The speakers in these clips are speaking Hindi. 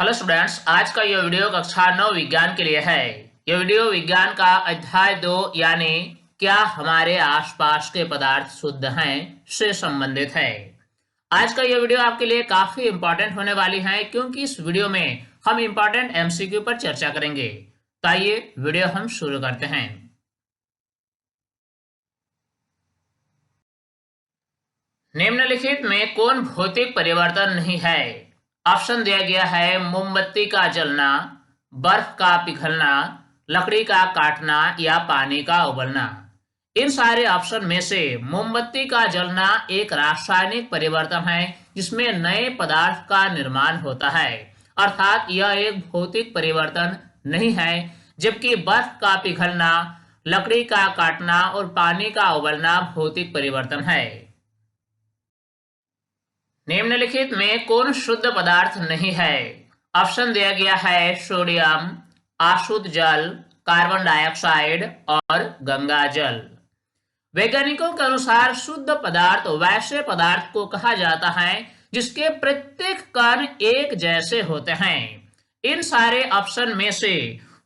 हेलो स्टूडेंट्स, आज का यह वीडियो कक्षा 9 विज्ञान के लिए है। यह वीडियो विज्ञान का अध्याय 2 यानी क्या हमारे आसपास के पदार्थ शुद्ध हैं से संबंधित है। आज का यह वीडियो आपके लिए काफी इंपॉर्टेंट होने वाली है क्योंकि इस वीडियो में हम इंपॉर्टेंट एमसीक्यू पर चर्चा करेंगे। तो आइए वीडियो हम शुरू करते हैं। निम्नलिखित में कौन भौतिक परिवर्तन नहीं है? ऑप्शन दिया गया है मोमबत्ती का जलना, बर्फ का पिघलना, लकड़ी का काटना या पानी का उबलना। इन सारे ऑप्शन में से मोमबत्ती का जलना एक रासायनिक परिवर्तन है जिसमें नए पदार्थ का निर्माण होता है, अर्थात यह एक भौतिक परिवर्तन नहीं है। जबकि बर्फ का पिघलना, लकड़ी का काटना और पानी का उबलना भौतिक परिवर्तन है। निम्नलिखित में कौन शुद्ध पदार्थ नहीं है? ऑप्शन दिया गया है सोडियम, अशुद्ध जल, कार्बन डाइऑक्साइड और गंगा जल। वैज्ञानिकों के अनुसार शुद्ध पदार्थ वैसे पदार्थ को कहा जाता है जिसके प्रत्येक कण एक जैसे होते हैं। इन सारे ऑप्शन में से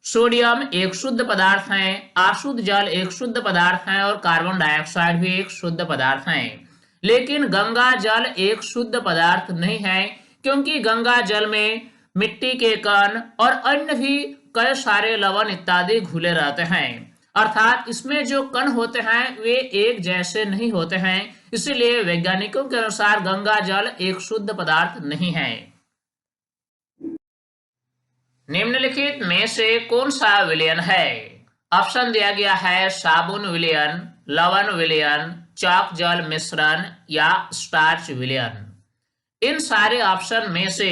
सोडियम एक शुद्ध पदार्थ है, अशुद्ध जल एक शुद्ध पदार्थ है और कार्बन डाइऑक्साइड भी एक शुद्ध पदार्थ है। लेकिन गंगा जल एक शुद्ध पदार्थ नहीं है क्योंकि गंगा जल में मिट्टी के कण और अन्य भी कई सारे लवण इत्यादि घुले रहते हैं, अर्थात इसमें जो कण होते हैं वे एक जैसे नहीं होते हैं। इसलिए वैज्ञानिकों के अनुसार गंगा जल एक शुद्ध पदार्थ नहीं है। निम्नलिखित में से कौन सा विलयन है? ऑप्शन दिया गया है साबुन विलयन, लवण विलयन, चॉक जल मिश्रण या स्टार्च विलयन। इन सारे ऑप्शन में से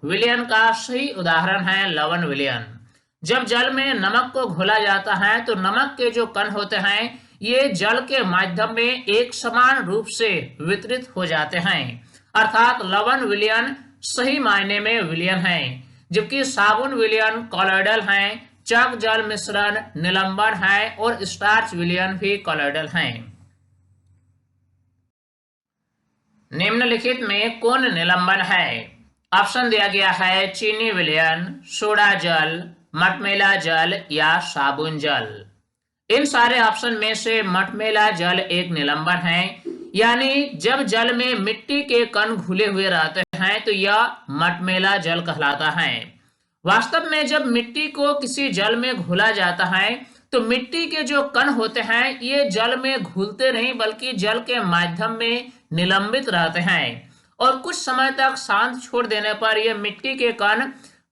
विलयन का सही उदाहरण है लवण विलयन। जब जल में नमक को घोला जाता है तो नमक के जो कण होते हैं ये जल के माध्यम में एक समान रूप से वितरित हो जाते हैं, अर्थात लवण विलयन सही मायने में विलयन है, जबकि साबुन विलयन कॉलॉइडल है, चॉक जल मिश्रण निलंबन है और स्टार्च विलयन भी कॉलॉइडल है। निम्नलिखित में कौन निलंबन है? ऑप्शन दिया गया है चीनी विलयन, सोडा जल, मटमैला जल या साबुन जल। इन सारे ऑप्शन में से मटमैला जल एक निलंबन है, यानी जब जल में मिट्टी के कण घुले हुए रहते हैं तो यह मटमैला जल कहलाता है। वास्तव में जब मिट्टी को किसी जल में घुला जाता है तो मिट्टी के जो कण होते हैं ये जल में घुलते नहीं बल्कि जल के माध्यम में निलंबित रहते हैं और कुछ समय तक शांत छोड़ देने पर ये मिट्टी के कण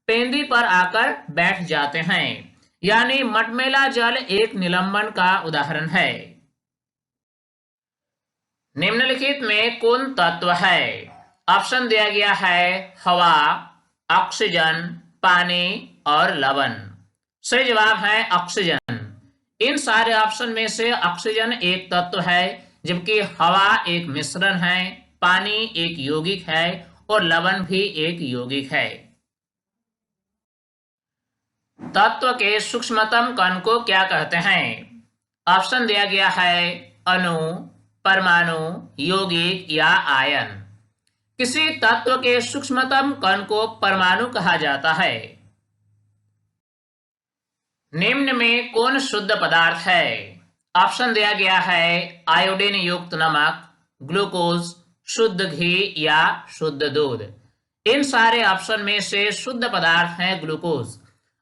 पेंदी पर आकर बैठ जाते हैं, यानी मटमैला जल एक निलंबन का उदाहरण है। निम्नलिखित में कौन तत्व है? ऑप्शन दिया गया है हवा, ऑक्सीजन, पानी और लवण। सही जवाब है ऑक्सीजन। इन सारे ऑप्शन में से ऑक्सीजन एक तत्व है, जबकि हवा एक मिश्रण है, पानी एक यौगिक है और लवण भी एक यौगिक है। तत्व के सूक्ष्मतम कण को क्या कहते हैं? ऑप्शन दिया गया है अणु, परमाणु, यौगिक या आयन। किसी तत्व के सूक्ष्मतम कण को परमाणु कहा जाता है। निम्न में कौन शुद्ध पदार्थ है? ऑप्शन दिया गया है आयोडीन युक्त नमक, ग्लूकोज, शुद्ध घी या शुद्ध दूध। इन सारे ऑप्शन में से शुद्ध पदार्थ है ग्लूकोज।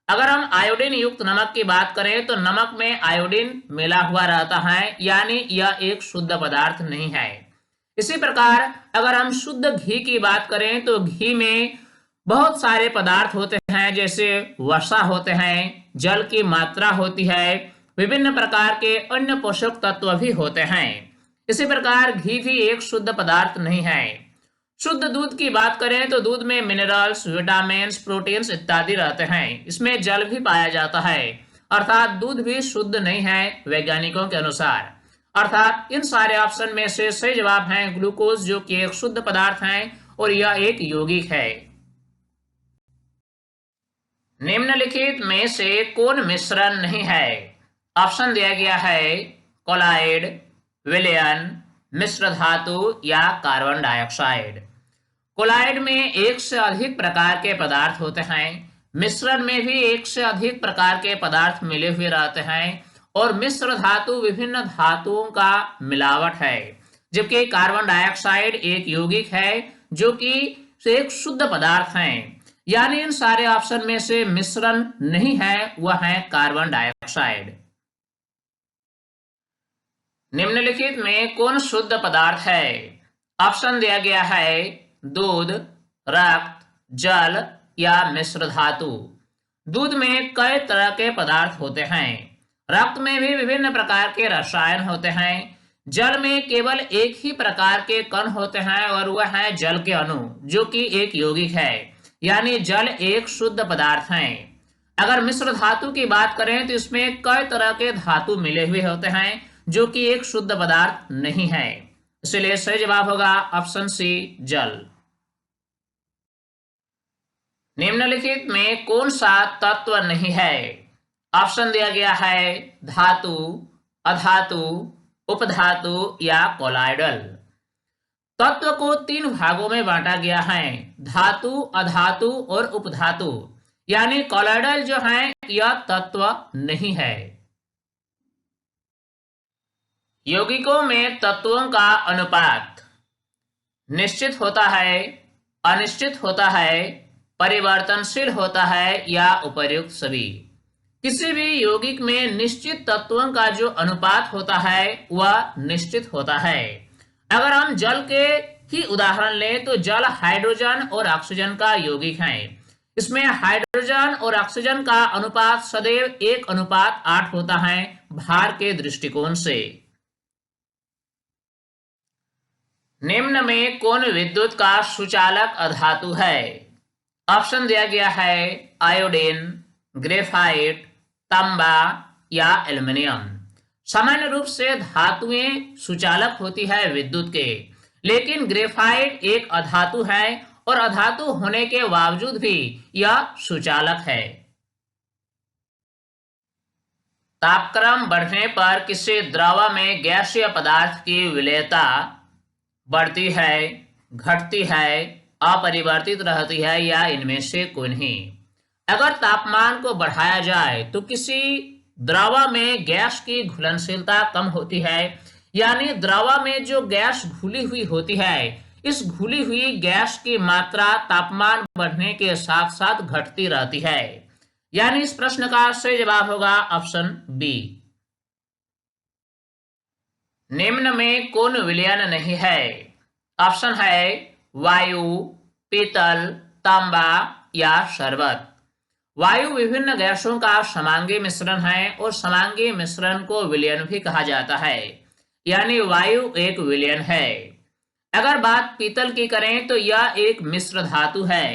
अगर हम आयोडीन युक्त नमक की बात करें तो नमक में आयोडीन मिला हुआ रहता है, यानी यह एक शुद्ध पदार्थ नहीं है। इसी प्रकार अगर हम शुद्ध घी की बात करें तो घी में बहुत सारे पदार्थ होते हैं, जैसे वसा होते हैं, जल की मात्रा होती है, विभिन्न प्रकार के अन्य पोषक तत्व भी होते हैं। इसी प्रकार घी भी एक शुद्ध पदार्थ नहीं है। शुद्ध दूध की बात करें तो दूध में मिनरल्स, विटामिन्स, प्रोटीन्स इत्यादि रहते हैं, इसमें जल भी पाया जाता है, अर्थात दूध भी शुद्ध नहीं है वैज्ञानिकों के अनुसार। अर्थात इन सारे ऑप्शन में से सही जवाब है ग्लूकोज, जो कि एक शुद्ध पदार्थ है और यह एक यौगिक है। निम्नलिखित में से कौन मिश्रण नहीं है? ऑप्शन दिया गया है कॉलॉइड, विलयन, मिश्र धातु या कार्बन डाइऑक्साइड। कोलाइड में एक से अधिक प्रकार के पदार्थ होते हैं। मिश्रण में भी एक से अधिक प्रकार के पदार्थ मिले हुए रहते हैं और मिश्र धातु विभिन्न धातुओं का मिलावट है। जबकि कार्बन डाइऑक्साइड एक यौगिक है जो कि एक शुद्ध पदार्थ है। यानी इन सारे ऑप्शन में से मिश्रण नहीं है, वह है कार्बन डाइऑक्साइड। निम्नलिखित में कौन शुद्ध पदार्थ है? ऑप्शन दिया गया है दूध, रक्त, जल या मिश्र धातु। दूध में कई तरह के पदार्थ होते हैं। रक्त में भी विभिन्न प्रकार के रसायन होते हैं। जल में केवल एक ही प्रकार के कण होते हैं और वह है जल के अणु, जो कि एक यौगिक है। यानी जल एक शुद्ध पदार्थ है। अगर मिश्र धातु की बात करें तो इसमें कई तरह के धातु मिले हुए होते हैं जो कि एक शुद्ध पदार्थ नहीं है। इसलिए सही जवाब होगा ऑप्शन सी, जल। निम्नलिखित में कौन सा तत्व नहीं है? ऑप्शन दिया गया है धातु, अधातु, उपधातु या कोलाइडल। तत्व को 3 भागों में बांटा गया है, धातु, अधातु और उपधातु। यानी कोलाइडल जो है यह तत्व नहीं है। यौगिकों में तत्वों का अनुपात निश्चित होता है, अनिश्चित होता है, परिवर्तनशील होता है या उपर्युक्त सभी। किसी भी यौगिक में निश्चित तत्वों का जो अनुपात होता है वह निश्चित होता है। अगर हम जल के ही उदाहरण लें तो जल हाइड्रोजन और ऑक्सीजन का यौगिक है। इसमें हाइड्रोजन और ऑक्सीजन का अनुपात सदैव 1:8 होता है भार के दृष्टिकोण से। निम्न में कौन विद्युत का सुचालक अधातु है? ऑप्शन दिया गया है आयोडीन, ग्रेफाइट, तांबा या एल्युमिनियम। सामान्य रूप से धातुएं सुचालक होती है विद्युत के, लेकिन ग्रेफाइट एक अधातु है और अधातु होने के बावजूद भी यह सुचालक है। तापक्रम बढ़ने पर किसी द्रव में गैसीय पदार्थ की विलेयता बढ़ती है, घटती है, अपरिवर्तित रहती है या इनमें से कोई नहीं। अगर तापमान को बढ़ाया जाए तो किसी द्रव में गैस की घुलनशीलता कम होती है। यानी द्रव में जो गैस घुली हुई होती है, इस घुली हुई गैस की मात्रा तापमान बढ़ने के साथ साथ घटती रहती है। यानी इस प्रश्न का सही जवाब होगा ऑप्शन बी। निम्न में कौन विलयन नहीं है? ऑप्शन है वायु, पीतल, तांबा या शरबत। वायु विभिन्न गैसों का समांगी मिश्रण है और समांगी मिश्रण को विलयन भी कहा जाता है। यानी वायु एक विलयन है। अगर बात पीतल की करें तो यह एक मिश्र धातु है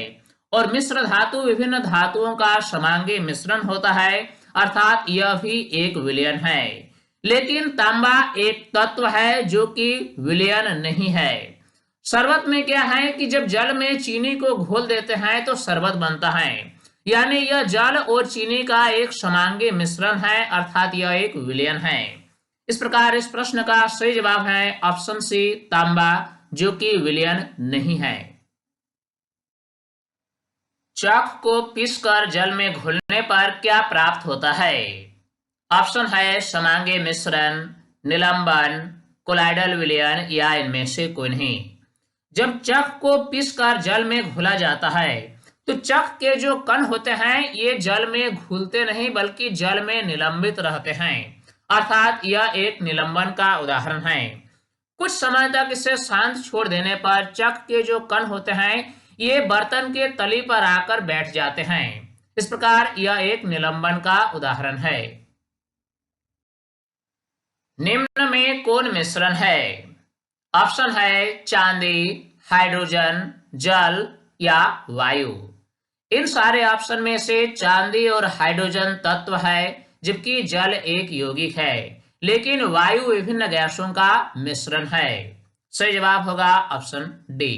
और मिश्र धातु विभिन्न धातुओं का समांगी मिश्रण होता है, अर्थात यह भी एक विलयन है। लेकिन तांबा एक तत्व है जो कि विलयन नहीं है। शरबत में क्या है कि जब जल में चीनी को घोल देते हैं तो शरबत बनता है। यानी यह जल और चीनी का एक समांगी मिश्रण है, अर्थात यह एक विलयन है। इस प्रकार इस प्रश्न का सही जवाब है ऑप्शन सी, तांबा, जो कि विलयन नहीं है। चॉक को पीसकर जल में घोलने पर क्या प्राप्त होता है? ऑप्शन है समांगी मिश्रण, निलंबन, कोलाइडल विलयन या इनमें से कोई नहीं। जब चक को पीसकर जल में घोला जाता है तो चक के जो कण होते हैं ये जल में घुलते नहीं बल्कि जल में निलंबित रहते हैं, अर्थात यह एक निलंबन का उदाहरण है। कुछ समय तक इसे शांत छोड़ देने पर चक के जो कण होते हैं ये बर्तन के तली पर आकर बैठ जाते हैं। इस प्रकार यह एक निलंबन का उदाहरण है। निम्न में कौन मिश्रण है? ऑप्शन है चांदी, हाइड्रोजन, जल या वायु। इन सारे ऑप्शन में से चांदी और हाइड्रोजन तत्व है, जबकि जल एक यौगिक है, लेकिन वायु विभिन्न गैसों का मिश्रण है। सही जवाब होगा ऑप्शन डी।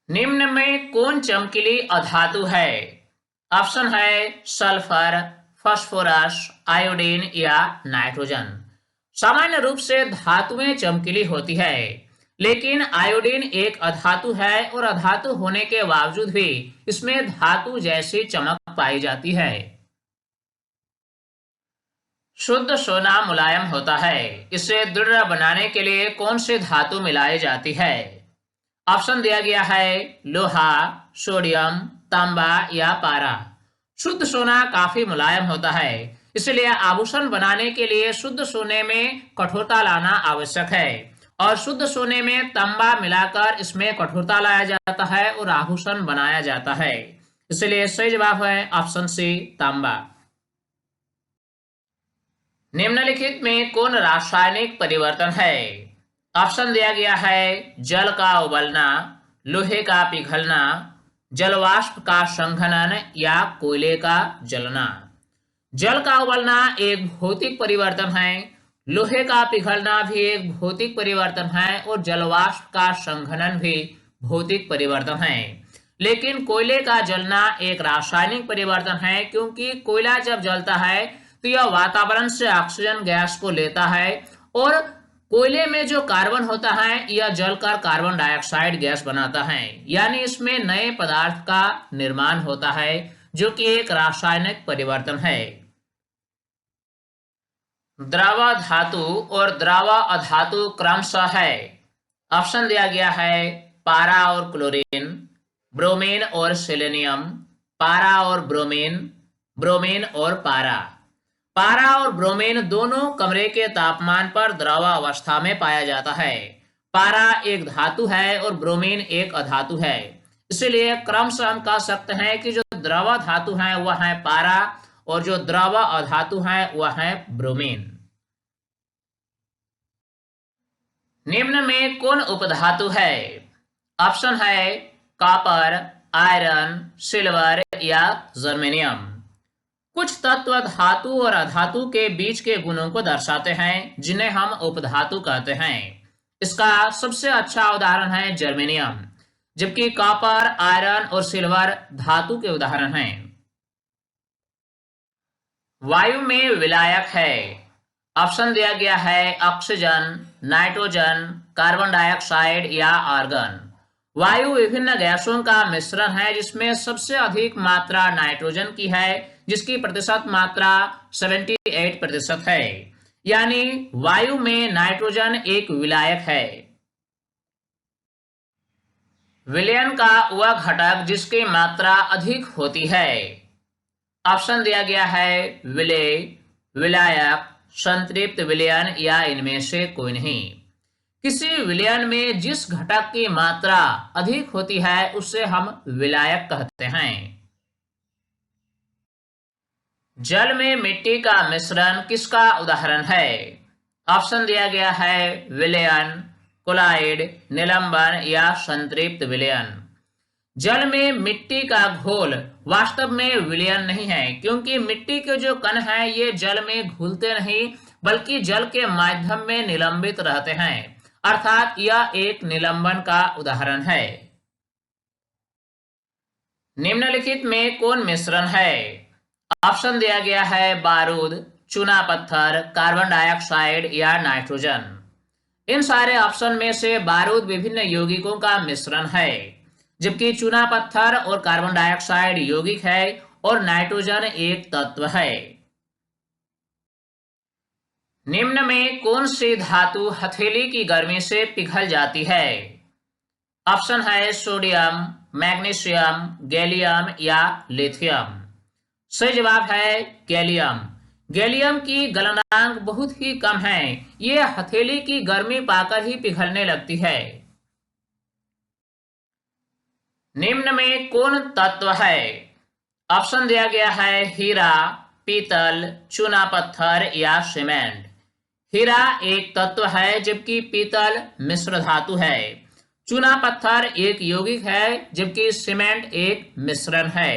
निम्न में कौन चमकीली अधातु है? ऑप्शन है सल्फर, फास्फोरस, आयोडीन या नाइट्रोजन। सामान्य रूप से धातुएं चमकीली होती है, लेकिन आयोडीन एक अधातु है और अधातु होने के बावजूद भी इसमें धातु जैसी चमक पाई जाती है। शुद्ध सोना मुलायम होता है, इसे दृढ़ बनाने के लिए कौन सी धातु मिलाई जाती है? ऑप्शन दिया गया है लोहा, सोडियम, तांबा या पारा। शुद्ध सोना काफी मुलायम होता है, इसलिए आभूषण बनाने के लिए शुद्ध सोने में कठोरता लाना आवश्यक है और शुद्ध सोने में तांबा मिलाकर इसमें कठोरता लाया जाता है और आभूषण बनाया जाता है। इसलिए सही जवाब है ऑप्शन सी तांबा। निम्नलिखित में कौन रासायनिक परिवर्तन है? ऑप्शन दिया गया है जल का उबलना, लोहे का पिघलना, जलवाष्प का संघनन या कोयले का जलना। जल का उबलना एक भौतिक परिवर्तन है, लोहे का पिघलना भी एक भौतिक परिवर्तन है और जलवाष्प का संघनन भी भौतिक परिवर्तन है। लेकिन कोयले का जलना एक रासायनिक परिवर्तन है, क्योंकि कोयला जब जलता है तो यह वातावरण से ऑक्सीजन गैस को लेता है और कोयले में जो कार्बन होता है यह जलकर कार्बन डाइऑक्साइड गैस बनाता है, यानी इसमें नए पदार्थ का निर्माण होता है, जो कि एक रासायनिक परिवर्तन है। द्रव धातु और द्रव अधातु क्रमशः है। ऑप्शन दिया गया है पारा और क्लोरीन, ब्रोमीन और सेलेनियम, पारा और ब्रोमीन, ब्रोमीन और पारा। पारा और ब्रोमीन दोनों कमरे के तापमान पर द्रव अवस्था में पाया जाता है। पारा एक धातु है और ब्रोमीन एक अधातु है, इसलिए क्रमशः हम कह सकते हैं कि जो द्रव धातु है वह है पारा और जो द्रव अधातु है वह है ब्रोमीन। निम्न में कौन उपधातु है? ऑप्शन है कॉपर, आयरन, सिल्वर या जर्मेनियम। कुछ तत्व धातु और अधातु के बीच के गुणों को दर्शाते हैं, जिन्हें हम उपधातु कहते हैं। इसका सबसे अच्छा उदाहरण है जर्मेनियम, जबकि कॉपर, आयरन और सिल्वर धातु के उदाहरण हैं। वायु में विलायक है। ऑप्शन दिया गया है ऑक्सीजन, नाइट्रोजन, कार्बन डाइऑक्साइड या आर्गन। वायु विभिन्न गैसों का मिश्रण है, जिसमें सबसे अधिक मात्रा नाइट्रोजन की है, जिसकी प्रतिशत मात्रा 78% है, यानी वायु में नाइट्रोजन एक विलायक है। विलयन का वह घटक जिसकी मात्रा अधिक होती है। ऑप्शन दिया गया है विलेय, विलायक, संतृप्त विलयन या इनमें से कोई नहीं। किसी विलयन में जिस घटक की मात्रा अधिक होती है उसे हम विलायक कहते हैं। जल में मिट्टी का मिश्रण किसका उदाहरण है? ऑप्शन दिया गया है विलयन, कोलाइड, निलंबन या संतृप्त विलयन। जल में मिट्टी का घोल वास्तव में विलयन नहीं है, क्योंकि मिट्टी के जो कण हैं ये जल में घुलते नहीं, बल्कि जल के माध्यम में निलंबित रहते हैं, अर्थात यह एक निलंबन का उदाहरण है। निम्नलिखित में कौन मिश्रण है? ऑप्शन दिया गया है बारूद, चूना पत्थर, कार्बन डाइऑक्साइड या नाइट्रोजन। इन सारे ऑप्शन में से बारूद विभिन्न यौगिकों का मिश्रण है, जबकि चूना पत्थर और कार्बन डाइऑक्साइड यौगिक है और नाइट्रोजन एक तत्व है। निम्न में कौन सी धातु हथेली की गर्मी से पिघल जाती है? ऑप्शन है सोडियम, मैग्नीशियम, गैलियम या लिथियम। सही जवाब है गैलियम। गैलियम की गलनांक बहुत ही कम है, ये हथेली की गर्मी पाकर ही पिघलने लगती है। निम्न में कौन तत्व है? ऑप्शन दिया गया है हीरा, पीतल, चूना पत्थर या सीमेंट। हीरा एक तत्व है, जबकि पीतल मिश्र धातु है। चूना पत्थर एक यौगिक है, जबकि सीमेंट एक मिश्रण है।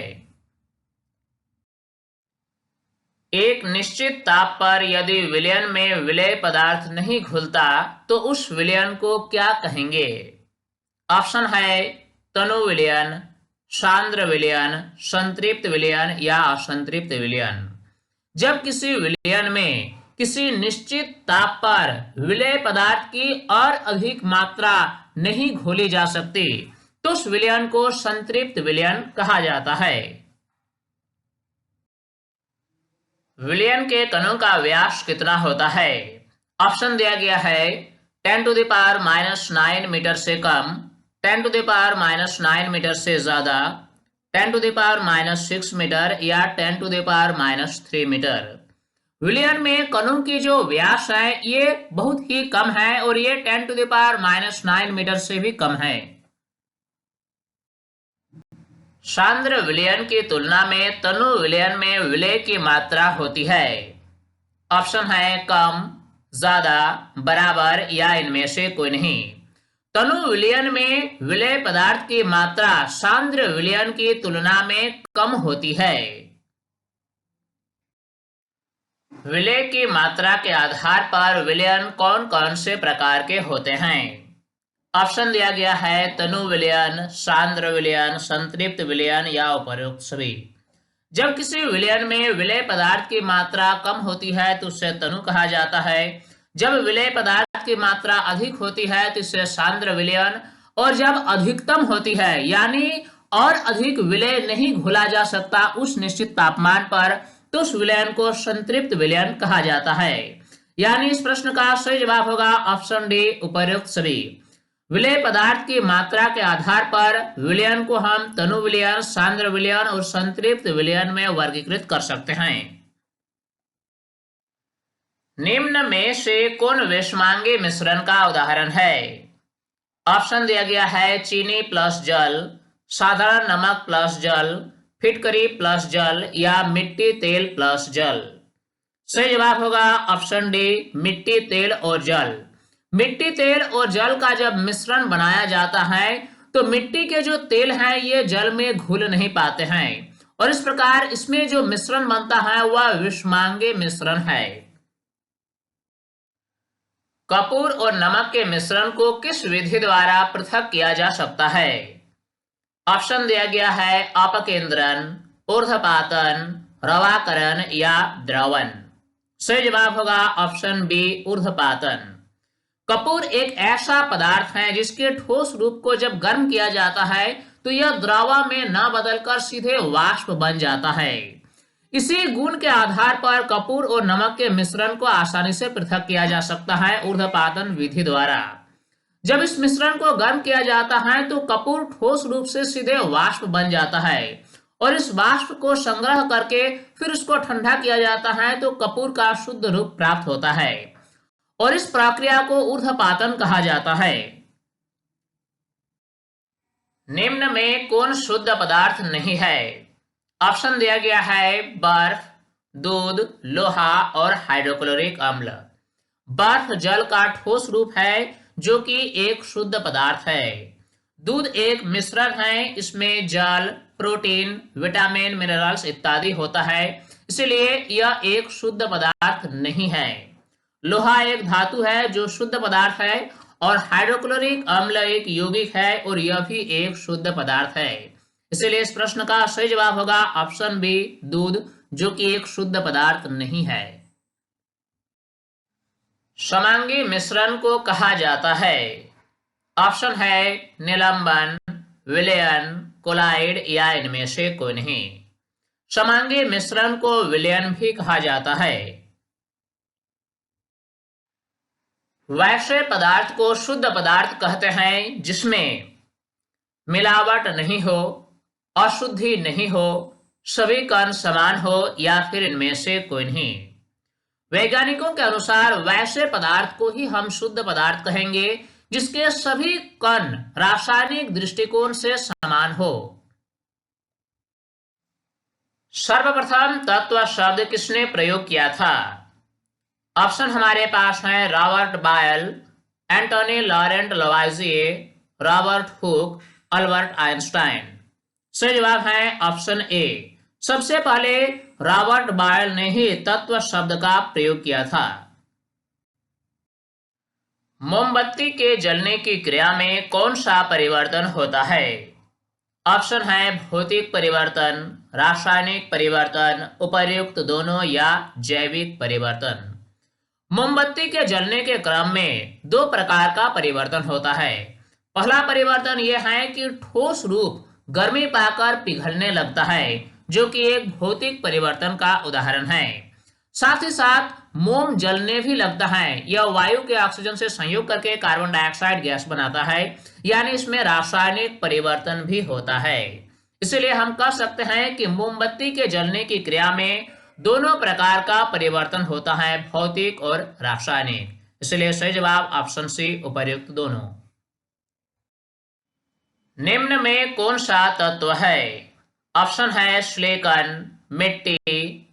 एक निश्चित ताप पर यदि विलयन में विलेय पदार्थ नहीं घुलता तो उस विलयन को क्या कहेंगे? ऑप्शन है तनु विलयन, सांद्र विलयन, संतृप्त विलयन या असंतृप्त विलयन। जब किसी विलयन में किसी निश्चित ताप पर विलेय पदार्थ की और अधिक मात्रा नहीं घोली जा सकती तो उस विलयन को संतृप्त विलयन कहा जाता है। विलयन के कणों का व्यास कितना होता है? ऑप्शन दिया गया है 10⁻⁹ मीटर से कम, 10⁻⁹ मीटर से ज्यादा, 10⁻⁻6 मीटर या 10⁻³ मीटर। विलयन में कणों की जो व्यास है ये बहुत ही कम है और ये 10⁻⁹ मीटर से भी कम है। सांद्र विलयन की तुलना में तनु विलयन में विलय की मात्रा होती है। ऑप्शन है कम, ज्यादा, बराबर या इनमें से कोई नहीं। तनु विलयन में विलय पदार्थ की मात्रा सांद्र विलयन की तुलना में कम होती है। विलय की मात्रा के आधार पर विलयन कौन कौन से प्रकार के होते हैं? ऑप्शन दिया गया है तनु विलयन, सांद्र विलयन, संतृप्त विलयन या उपर्युक्त सभी। जब किसी विलयन में विलय पदार्थ की मात्रा कम होती है तो उसे तनु कहा जाता है। जब विलय पदार्थ की मात्रा अधिक होती है तो इसे सांद्र विलयन, और जब अधिकतम होती है यानी और अधिक विलय नहीं घोला जा सकता उस निश्चित तापमान पर तो उस विलयन को संतृप्त विलयन कहा जाता है। यानी इस प्रश्न का सही जवाब होगा ऑप्शन डी, उपर्युक्त सभी। विलय पदार्थ की मात्रा के आधार पर विलयन को हम तनु विलयन, सांद्र विलयन और संतृप्त विलयन में वर्गीकृत कर सकते हैं। निम्न में से कौन विषमांगी मिश्रण का उदाहरण है? ऑप्शन दिया गया है चीनी प्लस जल, साधारण नमक प्लस जल, फिटकरी प्लस जल या मिट्टी तेल प्लस जल। सही जवाब होगा ऑप्शन डी, मिट्टी तेल और जल। मिट्टी तेल और जल का जब मिश्रण बनाया जाता है तो मिट्टी के जो तेल हैं ये जल में घुल नहीं पाते हैं और इस प्रकार इसमें जो मिश्रण बनता है वह विषमांगी मिश्रण है। कपूर और नमक के मिश्रण को किस विधि द्वारा पृथक किया जा सकता है? ऑप्शन दिया गया है अपकेंद्रन, ऊर्ध्वपातन, रवाकरण या द्रवन। सही जवाब होगा ऑप्शन बी, ऊर्ध्वपातन। कपूर एक ऐसा पदार्थ है जिसके ठोस रूप को जब गर्म किया जाता है तो यह द्रव में न बदलकर सीधे वाष्प बन जाता है। इसी गुण के आधार पर कपूर और नमक के मिश्रण को आसानी से पृथक किया जा सकता है ऊर्ध्वपातन विधि द्वारा। जब इस मिश्रण को गर्म किया जाता है तो कपूर ठोस रूप से सीधे वाष्प बन जाता है और इस वाष्प को संग्रह करके फिर उसको ठंडा किया जाता है तो कपूर का शुद्ध रूप प्राप्त होता है और इस प्रक्रिया को ऊर्ध्वपातन कहा जाता है। निम्न में कौन शुद्ध पदार्थ नहीं है? ऑप्शन दिया गया है बर्फ, दूध, लोहा और हाइड्रोक्लोरिक अम्ल। बर्फ जल का ठोस रूप है जो कि एक शुद्ध पदार्थ है। दूध एक मिश्रण है, इसमें जल, प्रोटीन, विटामिन, मिनरल्स इत्यादि होता है, इसलिए यह एक शुद्ध पदार्थ नहीं है। लोहा एक धातु है जो शुद्ध पदार्थ है और हाइड्रोक्लोरिक अम्ल एक यौगिक है और यह भी एक शुद्ध पदार्थ है। इसलिए इस प्रश्न का सही जवाब होगा ऑप्शन बी, दूध, जो कि एक शुद्ध पदार्थ नहीं है। समांगी मिश्रण को कहा जाता है। ऑप्शन है निलंबन, विलयन, कोलाइड या इनमें से कोई नहीं। समांगी मिश्रण को विलयन भी कहा जाता है। वैसे पदार्थ को शुद्ध पदार्थ कहते हैं जिसमें मिलावट नहीं हो, अशुद्धि नहीं हो, सभी कण समान हो या फिर इनमें से कोई नहीं। वैज्ञानिकों के अनुसार वैसे पदार्थ को ही हम शुद्ध पदार्थ कहेंगे जिसके सभी कण रासायनिक दृष्टिकोण से समान हो। सर्वप्रथम तत्व शब्द किसने प्रयोग किया था? ऑप्शन हमारे पास है Robert Boyle, Antoine Laurent Lavoisier, Robert Hooke, Albert Einstein. सही जवाब है ऑप्शन ए। सबसे पहले रॉबर्ट बायल ने ही तत्व शब्द का प्रयोग किया था। मोमबत्ती के जलने की क्रिया में कौन सा परिवर्तन होता है? ऑप्शन है भौतिक परिवर्तन, रासायनिक परिवर्तन, उपर्युक्त दोनों या जैविक परिवर्तन। मोमबत्ती के जलने के क्रम में दो प्रकार का परिवर्तन होता है। पहला परिवर्तन यह है कि ठोस रूप गर्मी पाकर पिघलने लगता है, जो कि एक भौतिक परिवर्तन का उदाहरण है। साथ ही साथ मोम जलने भी लगता है। यह वायु के ऑक्सीजन से संयोग करके कार्बन डाइऑक्साइड गैस बनाता है, यानी इसमें रासायनिक परिवर्तन भी होता है। इसलिए हम कह सकते हैं कि मोमबत्ती के जलने की क्रिया में दोनों प्रकार का परिवर्तन होता है, भौतिक और रासायनिक। इसलिए सही जवाब ऑप्शन सी, उपर्युक्त दोनों। निम्न में कौन सा तत्व है? ऑप्शन है सिलिकॉन, मिट्टी,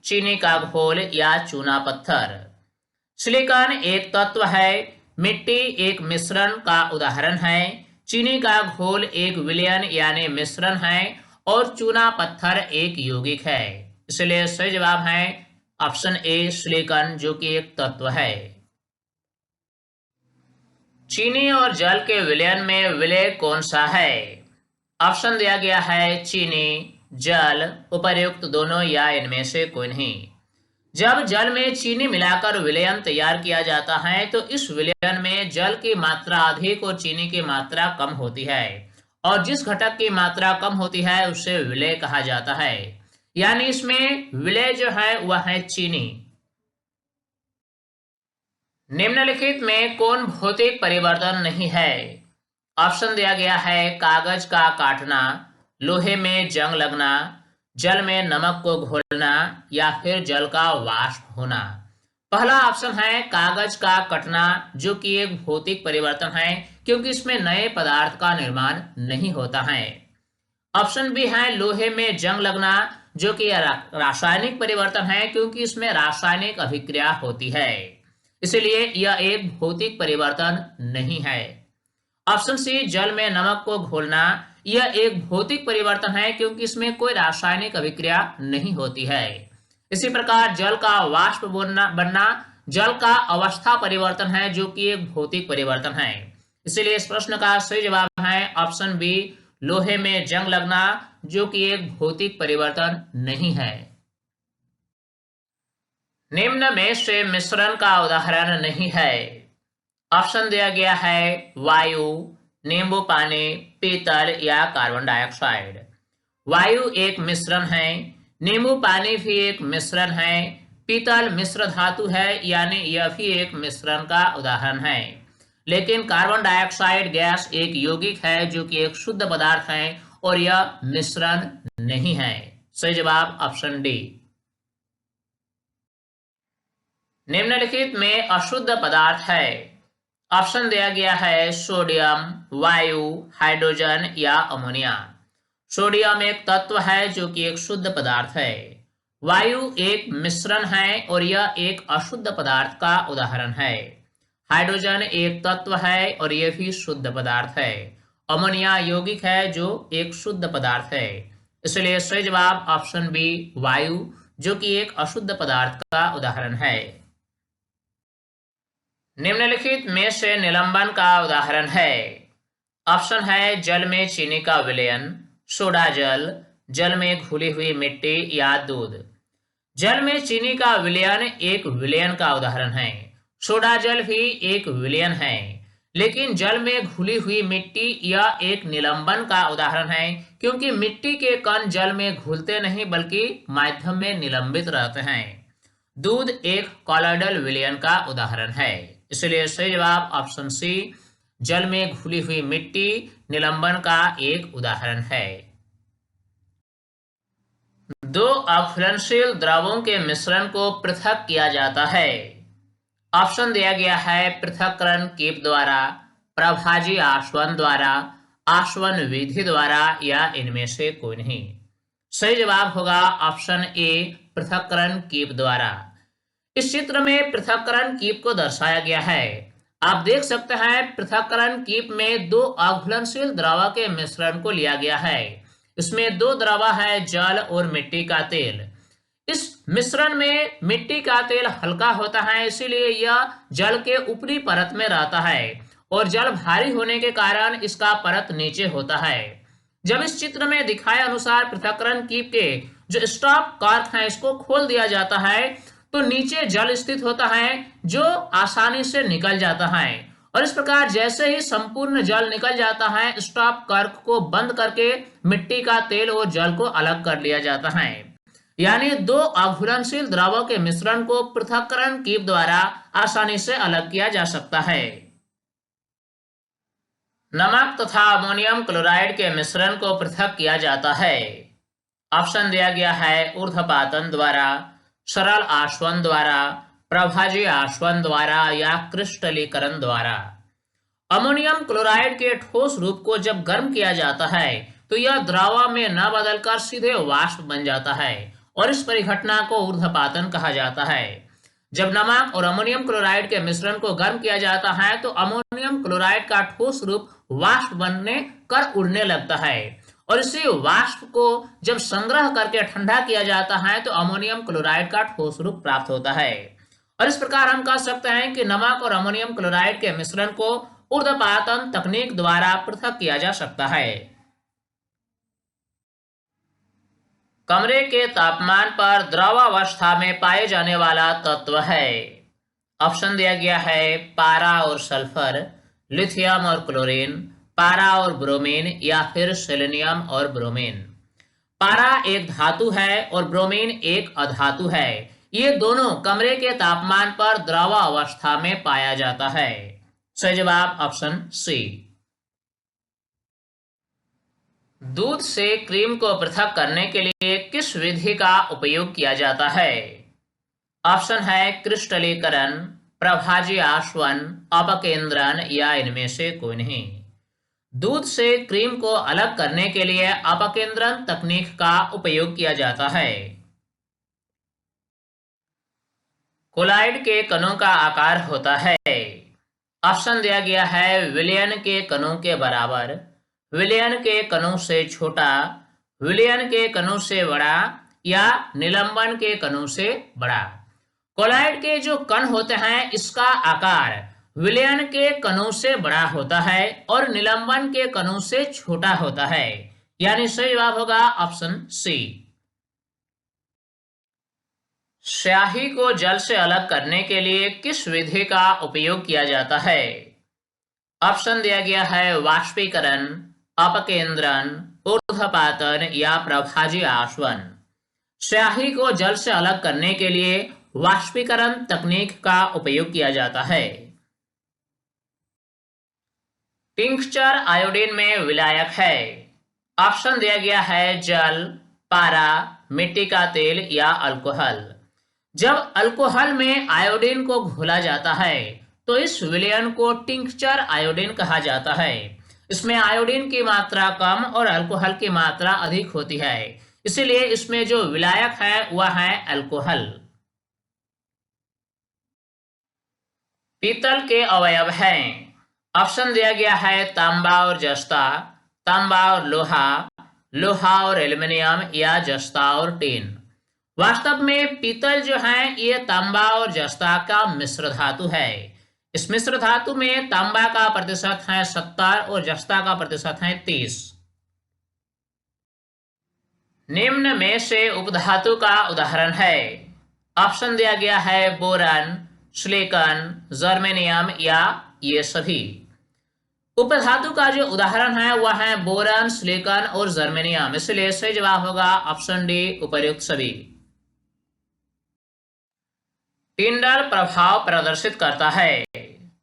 चीनी का घोल या चूना पत्थर। सिलिकॉन एक तत्व है, मिट्टी एक मिश्रण का उदाहरण है, चीनी का घोल एक विलयन यानी मिश्रण है और चूना पत्थर एक यौगिक है। इसलिए सही जवाब है ऑप्शन ए सिलिकॉन, जो कि एक तत्व है। चीनी और जल के विलयन में विलय कौन सा है? ऑप्शन दिया गया है चीनी, जल, उपर्युक्त दोनों या इनमें से कोई नहीं। जब जल में चीनी मिलाकर विलयन तैयार किया जाता है तो इस विलयन में जल की मात्रा अधिक और चीनी की मात्रा कम होती है, और जिस घटक की मात्रा कम होती है उसे विलय कहा जाता है, यानी इसमें विलय जो है वह है चीनी। निम्नलिखित में कौन भौतिक परिवर्तन नहीं है? ऑप्शन दिया गया है कागज का काटना, लोहे में जंग लगना, जल में नमक को घोलना या फिर जल का वाष्प होना। पहला ऑप्शन है कागज का कटना, जो कि एक भौतिक परिवर्तन है क्योंकि इसमें नए पदार्थ का निर्माण नहीं होता है। ऑप्शन बी है लोहे में जंग लगना, जो कि रासायनिक परिवर्तन है क्योंकि इसमें रासायनिक अभिक्रिया होती है, इसलिए यह एक भौतिक परिवर्तन नहीं है। ऑप्शन सी जल में नमक को घोलना, यह एक भौतिक परिवर्तन है क्योंकि इसमें कोई रासायनिक अभिक्रिया नहीं होती है। इसी प्रकार जल का वाष्प बनना जल का अवस्था परिवर्तन है, जो कि एक भौतिक परिवर्तन है। इसलिए इस प्रश्न का सही जवाब है ऑप्शन बी लोहे में जंग लगना, जो कि एक भौतिक परिवर्तन नहीं है। निम्न में से मिश्रण का उदाहरण नहीं है। ऑप्शन दिया गया है वायु, नींबू पानी, पीतल या कार्बन डाइऑक्साइड। वायु एक मिश्रण है, नींबू पानी भी एक मिश्रण है, पीतल मिश्र धातु है यानी यह भी एक मिश्रण का उदाहरण है, लेकिन कार्बन डाइऑक्साइड गैस एक यौगिक है जो कि एक शुद्ध पदार्थ है और यह मिश्रण नहीं है। सही जवाब ऑप्शन डी। निम्नलिखित में अशुद्ध पदार्थ है। ऑप्शन दिया गया है सोडियम, वायु, हाइड्रोजन या अमोनिया। सोडियम एक तत्व है जो कि एक शुद्ध पदार्थ है, वायु एक मिश्रण है और यह एक अशुद्ध पदार्थ का उदाहरण है, हाइड्रोजन एक तत्व है और यह भी शुद्ध पदार्थ है, अमोनिया यौगिक है जो एक शुद्ध पदार्थ है। इसलिए सही जवाब ऑप्शन बी वायु, जो कि एक अशुद्ध पदार्थ का उदाहरण है। निम्नलिखित में से निलंबन का उदाहरण है। ऑप्शन है जल में चीनी का विलयन, सोडा जल, जल में घुली हुई मिट्टी या दूध। जल में चीनी का विलयन एक विलयन का उदाहरण है, सोडा जल भी एक विलयन है, लेकिन जल में घुली हुई मिट्टी यह एक निलंबन का उदाहरण है क्योंकि मिट्टी के कण जल में घुलते नहीं बल्कि माध्यम में निलंबित रहते हैं। दूध एक कॉलॉइडल विलयन का उदाहरण है। इसलिए सही जवाब ऑप्शन सी जल में घुली हुई मिट्टी निलंबन का एक उदाहरण है। दो अघुलनशील द्रवों के मिश्रण को पृथक किया जाता है। ऑप्शन दिया गया है पृथक्करण कीप द्वारा, प्रभाजी आसवन द्वारा, आसवन विधि द्वारा या इनमें से कोई नहीं। सही जवाब होगा ऑप्शन ए पृथक्करण कीप द्वारा। इस चित्र में पृथक्करण कीप को दर्शाया गया है। आप देख सकते हैं पृथक्करण कीप में दो अघुलनशील द्रव के मिश्रण को लिया गया है। इसमें दो द्रव है जल और मिट्टी का तेल। इस मिश्रण में मिट्टी का तेल हल्का होता है, इसीलिए यह जल के ऊपरी परत में रहता है और जल भारी होने के कारण इसका परत नीचे होता है। जब इस चित्र में दिखाए अनुसार पृथक्करण कीप के जो स्टॉप कॉर्क है इसको खोल दिया जाता है तो नीचे जल स्थित होता है जो आसानी से निकल जाता है। और इस प्रकार जैसे ही संपूर्ण जल निकल जाता है, स्टॉप कर्क को बंद करके मिट्टी का तेल और जल को अलग कर लिया जाता है। यानी दो अघुलनशील द्रवों के मिश्रण को पृथक्करण कीप द्वारा आसानी से अलग किया जा सकता है। नमक तथा अमोनियम क्लोराइड के मिश्रण को पृथक किया जाता है। ऑप्शन दिया गया है ऊर्ध्वपातन द्वारा, सरल आश्वन द्वारा, प्रभाजी आश्वन द्वारा या क्रिस्टलीकरण द्वारा। अमोनियम क्लोराइड के ठोस रूप को जब गर्म किया जाता है तो यह द्रव में न बदलकर सीधे वाष्प बन जाता है और इस परिघटना को ऊर्ध्वपातन कहा जाता है। जब नमक और अमोनियम क्लोराइड के मिश्रण को गर्म किया जाता है तो अमोनियम क्लोराइड का ठोस रूप वाष्प बनने कर उड़ने लगता है और इसी वाष्प को जब संग्रह करके ठंडा किया जाता है तो अमोनियम क्लोराइड का ठोस रूप प्राप्त होता है। और इस प्रकार हम कह सकते हैं कि नमक और अमोनियम क्लोराइड के मिश्रण को ऊर्ध्वपातन तकनीक द्वारा पृथक किया जा सकता है। कमरे के तापमान पर द्रव अवस्था में पाए जाने वाला तत्व है। ऑप्शन दिया गया है पारा और सल्फर, लिथियम और क्लोरीन, पारा और ब्रोमीन या फिर सेलेनियम और ब्रोमीन। पारा एक धातु है और ब्रोमीन एक अधातु है। ये दोनों कमरे के तापमान पर द्रव अवस्था में पाया जाता है। सही जवाब ऑप्शन सी। दूध से क्रीम को पृथक करने के लिए किस विधि का उपयोग किया जाता है? ऑप्शन है क्रिस्टलीकरण, प्रभाजी आश्वन, अपकेंद्रण या इनमें से कोई नहीं। दूध से क्रीम को अलग करने के लिए अपकेंद्रण तकनीक का उपयोग किया जाता है। कोलाइड के कणों का आकार होता है। ऑप्शन दिया गया है विलयन के कणों के बराबर, विलयन के कणों से छोटा, विलयन के कणों से बड़ा या निलंबन के कणों से बड़ा। कोलाइड के जो कण होते हैं इसका आकार विलयन के कणों से बड़ा होता है और निलंबन के कणों से छोटा होता है। यानी सही जवाब होगा ऑप्शन सी। स्याही को जल से अलग करने के लिए किस विधि का उपयोग किया जाता है? ऑप्शन दिया गया है वाष्पीकरण, अपकेंद्रण, ऊर्ध्वपातन या प्रभाजी आश्वन। स्याही को जल से अलग करने के लिए वाष्पीकरण तकनीक का उपयोग किया जाता है। टिंक्चर आयोडीन में विलायक है। ऑप्शन दिया गया है जल, पारा, मिट्टी का तेल या अल्कोहल। जब अल्कोहल में आयोडीन को घोला जाता है तो इस विलयन को टिंक्चर आयोडीन कहा जाता है। इसमें आयोडीन की मात्रा कम और अल्कोहल की मात्रा अधिक होती है, इसीलिए इसमें जो विलायक है वह है अल्कोहल। पीतल के अवयव हैं। ऑप्शन दिया गया है तांबा और जस्ता, तांबा और लोहा, लोहा और एल्युमिनियम या जस्ता और टीन। वास्तव में पीतल जो है ये तांबा और जस्ता का मिश्र धातु है। इस मिश्र धातु में तांबा का प्रतिशत है 70 और जस्ता का प्रतिशत है 30। निम्न में से उपधातु का उदाहरण है। ऑप्शन दिया गया है बोरन, सिलिकॉन, जर्मेनियम या ये सभी। उपधातु का जो उदाहरण है वह है बोरन, सिलिकॉन और जर्मेनियम, इसलिए सही जवाब होगा ऑप्शन डी उपर्युक्त सभी। टिंडल प्रभाव प्रदर्शित करता है।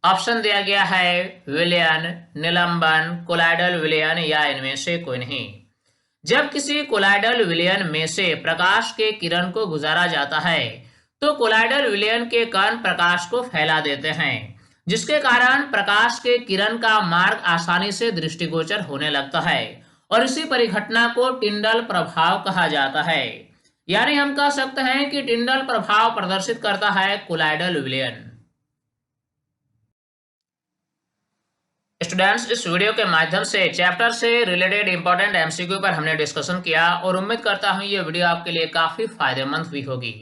ऑप्शन दिया गया है विलयन, निलंबन, कोलाइडल विलयन या इनमें से कोई नहीं। जब किसी कोलाइडल विलयन में से प्रकाश के किरण को गुजारा जाता है तो कोलाइडल विलयन के कण प्रकाश को फैला देते हैं, जिसके कारण प्रकाश के किरण का मार्ग आसानी से दृष्टिगोचर होने लगता है और इसी परिघटना को टिंडल प्रभाव कहा जाता है। यानी हम कह सकते हैं कि टिंडल प्रभाव प्रदर्शित करता है कोलाइडल विलयन। स्टूडेंट्स, इस वीडियो के माध्यम से चैप्टर से रिलेटेड इंपॉर्टेंट एमसीक्यू पर हमने डिस्कशन किया और उम्मीद करता हूं ये वीडियो आपके लिए काफी फायदेमंद भी होगी।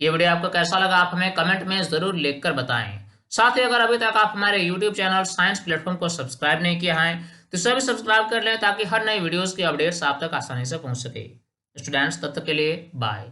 ये वीडियो आपको कैसा लगा आप हमें कमेंट में जरूर लिखकर बताएं। साथ ही अगर अभी तक आप हमारे YouTube चैनल साइंस प्लेटफॉर्म को सब्सक्राइब नहीं किया है तो सभी सब्सक्राइब कर लें ताकि हर नई वीडियोस की अपडेट्स आप तक आसानी से पहुंच सके। स्टूडेंट्स, तब तक के लिए बाय।